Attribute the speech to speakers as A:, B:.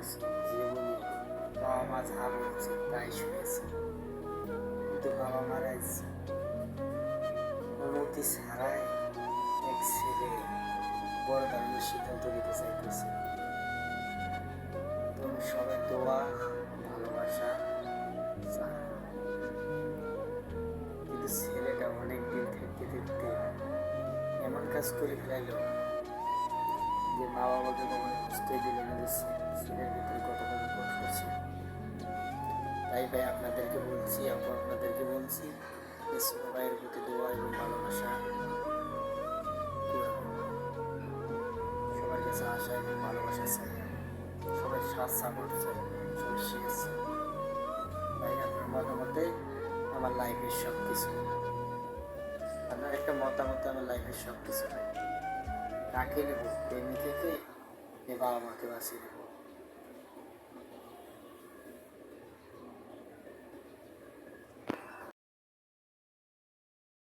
A: করেছি, জীবনে বাবা মা যা বলছে তাই শুনেছি, কিন্তু বাবা মারা অনুমতি ছাড়াই এক ছেলে বড় ধরনের সিদ্ধান্ত নিতে চাইতেছে। তো সবাই দোয়া ভালোবাসা চায়, কিন্তু ছেলেটা অনেক দিন থাকতে থাকতে এমন কাজ করে ফেলাইল যে মা বাবাকে কখনো বুঝতে দিল না যে ছেলের ভিতরে কতটা কষ্ট ছিল। তাই ভাই আপনাদেরকে বলছি, আপনাদেরকে বলছি যে ছোট ভাইয়ের প্রতি দোয়া এবং ভালোবাসা সবার কাছে আসা এবং ভালোবাসা চাই, সবাই সাথ সাপোর্ট চাই, সবাই শিখেছে। ভাই আপনার মতামতে আমার লাইফের সব কিছু, আপনার একটা মতামত আমার লাইফের সব কিছু। ভাই কাকে নেব, প্রেমিকাকে বাবা মাকে বাঁচিয়ে নেব?